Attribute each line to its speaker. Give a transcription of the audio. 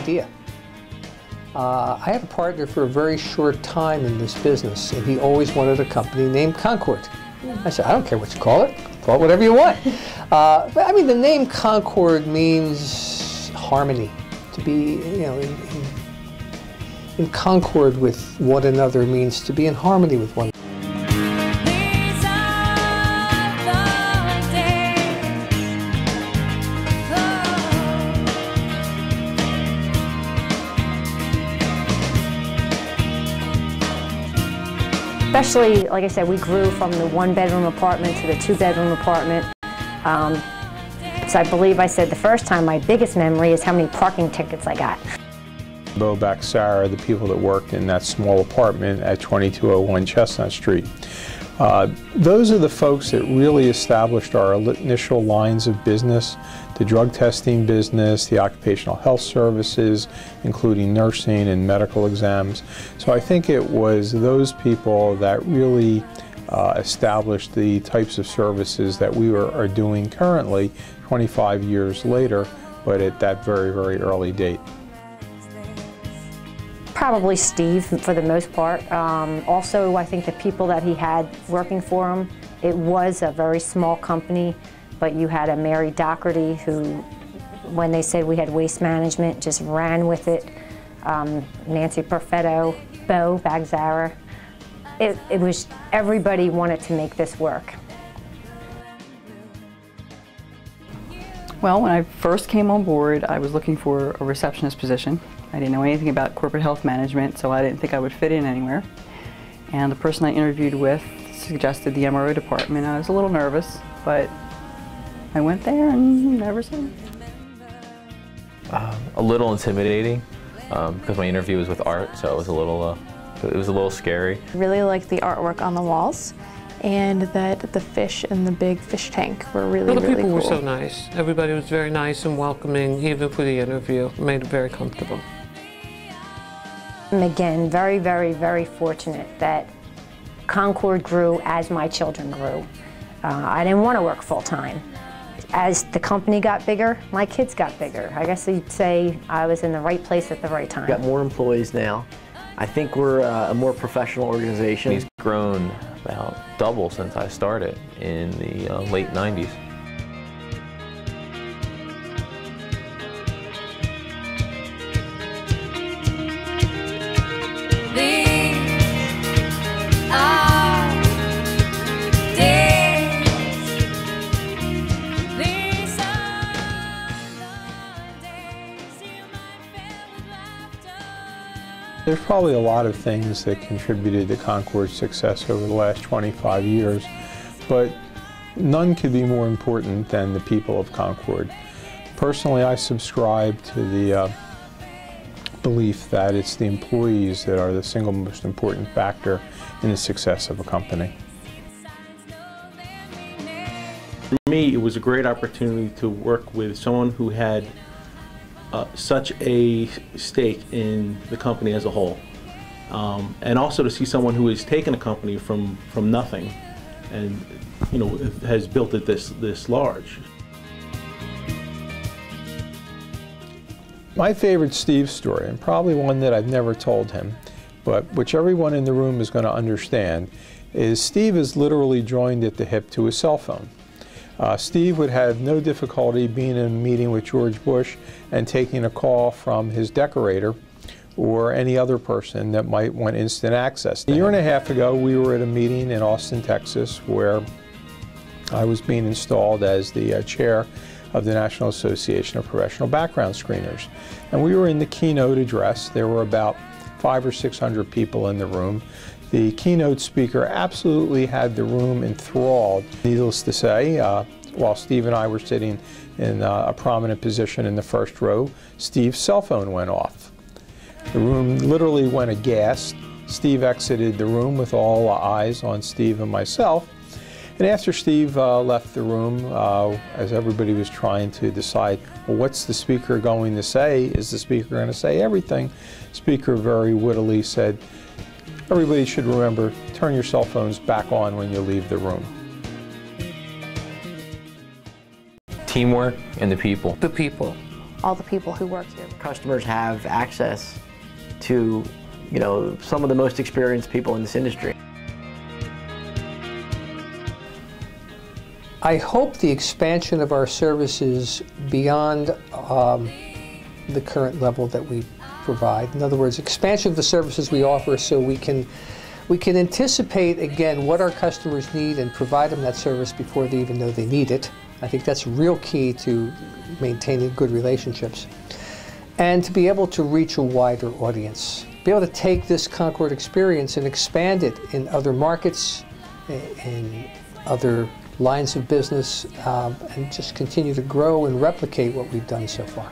Speaker 1: idea. I had a partner for a very short time in this business, and he always wanted a company named Concorde. I said, I don't care what you call it whatever you want. But I mean, the name Concorde means harmony, to be, you know, in concord with one another means to be in harmony with one another.
Speaker 2: Especially, like I said, we grew from the one-bedroom apartment to the two-bedroom apartment. So I believe I said the first time my biggest memory is how many parking tickets I got.
Speaker 3: Bo, Sarah, the people that worked in that small apartment at 2201 Chestnut Street. Those are the folks that really established our initial lines of business, the drug testing business, the occupational health services, including nursing and medical exams. So I think it was those people that really established the types of services that we are doing currently, 25 years later, but at that very, very early date.
Speaker 2: Probably Steve, for the most part. Also, I think the people that he had working for him, it was a very small company, but you had a Mary Doherty who, when they said we had waste management, just ran with it. Nancy Perfetto, Bo Bagzara. It was, everybody wanted to make this work.
Speaker 4: Well, when I first came on board, I was looking for a receptionist position. I didn't know anything about corporate health management, so I didn't think I would fit in anywhere. And the person I interviewed with suggested the MRO department. I was a little nervous, but I went there and never said.
Speaker 5: A little intimidating because my interview was with art, so it was a little scary.
Speaker 6: I really liked the artwork on the walls, and that the fish in the big fish tank were really, really cool.
Speaker 7: The people were so nice. Everybody was very nice and welcoming, even for the interview. It made it very comfortable.
Speaker 2: And again, very, very, very fortunate that Concorde grew as my children grew. I didn't want to work full-time. As the company got bigger, my kids got bigger. I guess you'd say I was in the right place at the right time.
Speaker 8: We've got more employees now. I think we're a more professional organization.
Speaker 5: He's grown about double since I started in the late 90s.
Speaker 3: There's probably a lot of things that contributed to Concorde's success over the last 25 years, but none could be more important than the people of Concorde. Personally, I subscribe to the belief that it's the employees that are the single most important factor in the success of a company.
Speaker 9: For me, it was a great opportunity to work with someone who had such a stake in the company as a whole, and also to see someone who has taken a company from nothing and, you know, has built it this large.
Speaker 3: My favorite Steve story, and probably one that I've never told him, but which everyone in the room is going to understand, is Steve is literally joined at the hip to his cell phone. Steve would have no difficulty being in a meeting with George Bush and taking a call from his decorator or any other person that might want instant access. A year and a half ago, we were at a meeting in Austin, Texas, where I was being installed as the chair of the National Association of Professional Background Screeners. And we were in the keynote address. There were about 500 or 600 people in the room. The keynote speaker absolutely had the room enthralled. Needless to say, while Steve and I were sitting in a prominent position in the first row, Steve's cell phone went off. The room literally went aghast. Steve exited the room with all eyes on Steve and myself. And after Steve left the room, as everybody was trying to decide, well, what's the speaker going to say? Is the speaker going to say everything? The speaker very wittily said, everybody should remember, turn your cell phones back on when you leave the room.
Speaker 5: Teamwork and the people.
Speaker 7: The people.
Speaker 6: all the people who work here.
Speaker 8: Customers have access to, you know, some of the most experienced people in this industry.
Speaker 1: I hope the expansion of our services beyond the current level that we provide, in other words, expansion of the services we offer so we can anticipate, again, what our customers need and provide them that service before they even know they need it. I think that's real key to maintaining good relationships. And to be able to reach a wider audience. Be able to take this Concorde experience and expand it in other markets, in other lines of business, and just continue to grow and replicate what we've done so far.